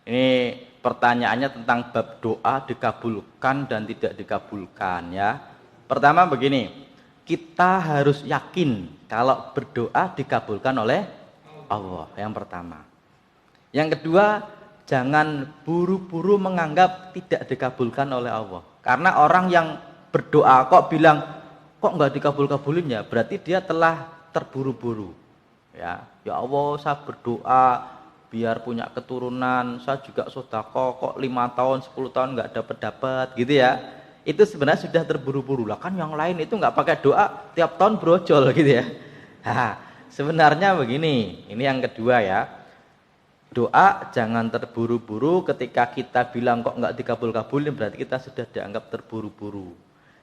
Ini pertanyaannya tentang bab doa dikabulkan dan tidak dikabulkan ya. Pertama begini, kita harus yakin kalau berdoa dikabulkan oleh Allah, yang pertama. Yang kedua, jangan buru-buru menganggap tidak dikabulkan oleh Allah. Karena orang yang berdoa kok bilang kok nggak dikabul-kabulin ya, berarti dia telah terburu-buru. Ya Allah, saya berdoa biar punya keturunan, saya juga sedekah kok 5 tahun 10 tahun nggak dapat gitu ya. Itu sebenarnya sudah terburu-buru lah, kan yang lain itu nggak pakai doa tiap tahun brojol gitu ya. Sebenarnya begini, ini yang kedua ya, doa jangan terburu-buru. Ketika kita bilang kok nggak dikabul-kabulin berarti kita sudah dianggap terburu-buru.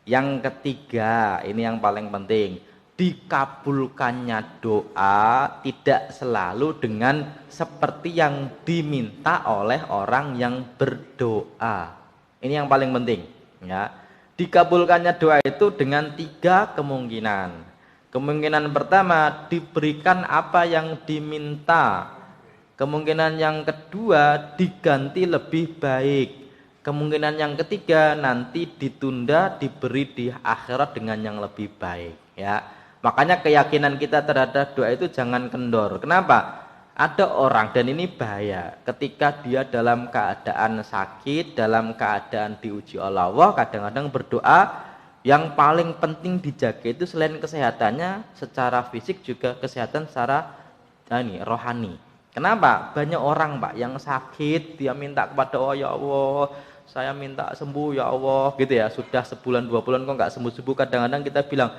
Yang ketiga, ini yang paling penting, dikabulkannya doa tidak selalu dengan seperti yang diminta oleh orang yang berdoa. Ini yang paling penting ya. Dikabulkannya doa itu dengan 3 kemungkinan. Kemungkinan pertama, diberikan apa yang diminta. Kemungkinan yang kedua, diganti lebih baik. Kemungkinan yang ketiga, nanti ditunda, diberi di akhirat dengan yang lebih baik ya. Makanya keyakinan kita terhadap doa itu jangan kendor. Kenapa? Ada orang, dan ini bahaya, ketika dia dalam keadaan sakit, dalam keadaan diuji oleh Allah, kadang-kadang berdoa, yang paling penting dijaga itu selain kesehatannya secara fisik juga kesehatan secara rohani. Kenapa? Banyak orang Pak yang sakit, dia minta kepada Allah, ya Allah, saya minta sembuh ya Allah, gitu ya. Sudah sebulan 2 bulan kok nggak sembuh-sembuh. Kadang-kadang kita bilang,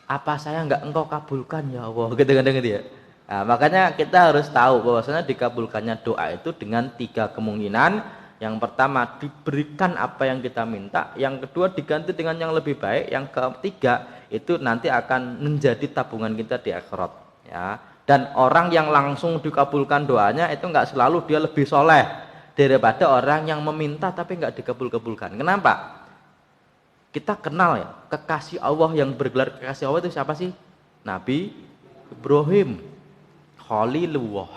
apa saya nggak engkau kabulkan ya Allah, gitu-gitu ya. Nah, makanya kita harus tahu bahwasanya dikabulkannya doa itu dengan 3 kemungkinan. Yang pertama, diberikan apa yang kita minta. Yang kedua, diganti dengan yang lebih baik. Yang ketiga, itu nanti akan menjadi tabungan kita di akhirat ya. Dan orang yang langsung dikabulkan doanya itu nggak selalu dia lebih soleh daripada orang yang meminta tapi nggak dikabul-kabulkan. Kenapa? Kita kenal ya, kekasih Allah yang bergelar kekasih Allah itu siapa sih? Nabi Ibrahim, Khalilullah.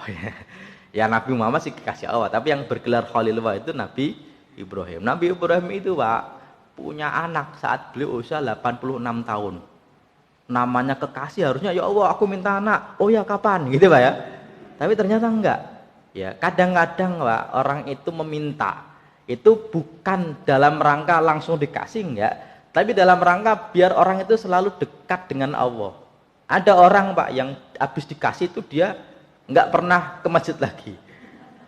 Ya Nabi Muhammad sih kekasih Allah, tapi yang bergelar Khalilullah itu Nabi Ibrahim. Nabi Ibrahim itu Pak punya anak saat beliau usia 86 tahun. Namanya kekasih harusnya ya Allah aku minta anak. Oh ya kapan? Gitu Pak ya. Tapi ternyata enggak. Ya, kadang-kadang Pak orang itu meminta itu bukan dalam rangka langsung dikasih enggak, tapi dalam rangka biar orang itu selalu dekat dengan Allah. Ada orang Pak yang habis dikasih itu dia enggak pernah ke masjid lagi.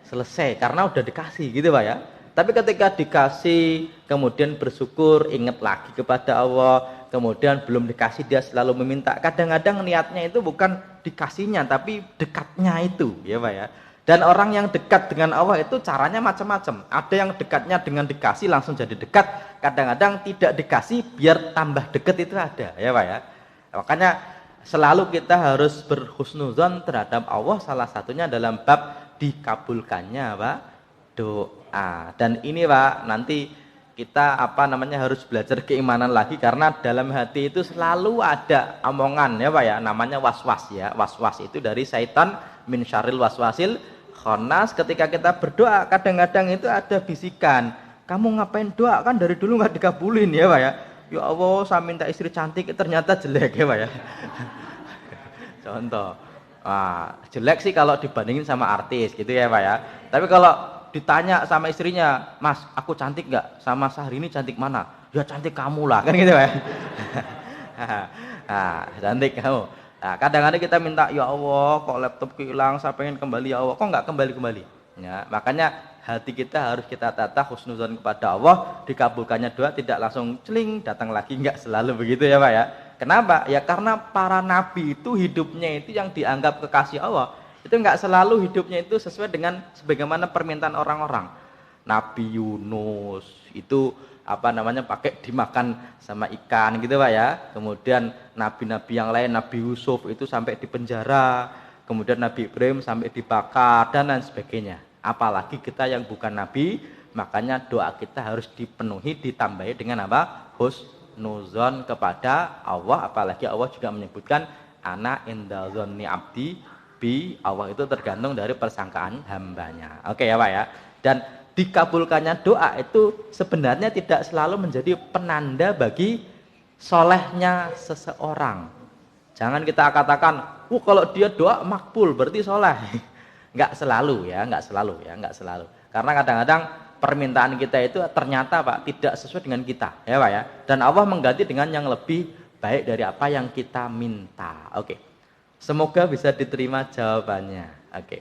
Selesai karena udah dikasih gitu Pak ya. Tapi ketika dikasih kemudian bersyukur, ingat lagi kepada Allah, kemudian belum dikasih dia selalu meminta. Kadang-kadang niatnya itu bukan dikasihnya tapi dekatnya itu ya Pak ya. Dan orang yang dekat dengan Allah itu caranya macam-macam. Ada yang dekatnya dengan dikasih langsung jadi dekat. Kadang-kadang tidak dikasih biar tambah dekat itu ada ya Pak ya. Makanya selalu kita harus berhusnuzon terhadap Allah. Salah satunya dalam bab dikabulkannya Pak doa. Dan ini Pak nanti kita harus belajar keimanan lagi. Karena dalam hati itu selalu ada omongan ya Pak ya. Namanya waswas ya. Waswas itu dari syaitan, min syarril waswasil khannas. Ketika kita berdoa kadang-kadang itu ada bisikan, kamu ngapain doa kan dari dulu nggak dikabulin ya Pak ya. Ya Allah saya minta istri cantik ternyata jelek ya Pak ya. Contoh jelek sih kalau dibandingin sama artis gitu ya Pak ya. Tapi kalau ditanya sama istrinya, Mas aku cantik nggak? Sama Syahrini cantik mana? Ya cantik kamu lah kan gitu Pak ya. Cantik kamu. Nah, kadang-kadang kita minta, ya Allah, kok laptopku hilang, saya pengen kembali ya Allah, kok nggak kembali-kembali? Ya, makanya hati kita harus kita tata husnuzon kepada Allah, dikabulkannya doa tidak langsung celing datang lagi, nggak selalu begitu ya Pak ya. Kenapa? Ya karena para nabi itu hidupnya itu yang dianggap kekasih Allah, itu nggak selalu hidupnya itu sesuai dengan sebagaimana permintaan orang-orang. Nabi Yunus itu pakai dimakan sama ikan gitu Pak ya. Kemudian nabi-nabi yang lain, Nabi Yusuf itu sampai di penjara, kemudian Nabi Ibrahim sampai dibakar dan lain sebagainya. Apalagi kita yang bukan nabi, makanya doa kita harus dipenuhi ditambahi dengan husnuzon kepada Allah. Apalagi Allah juga menyebutkan ana inda dzanni abdi bi, Allah itu tergantung dari persangkaan hambanya. Oke ya Pak ya. Dan dikabulkannya doa itu sebenarnya tidak selalu menjadi penanda bagi solehnya seseorang. Jangan kita katakan, kalau dia doa makbul berarti soleh. Enggak selalu ya, enggak selalu. Karena kadang-kadang permintaan kita itu ternyata Pak tidak sesuai dengan kita, ya Pak ya. Dan Allah mengganti dengan yang lebih baik dari apa yang kita minta. Oke. Semoga bisa diterima jawabannya. Oke.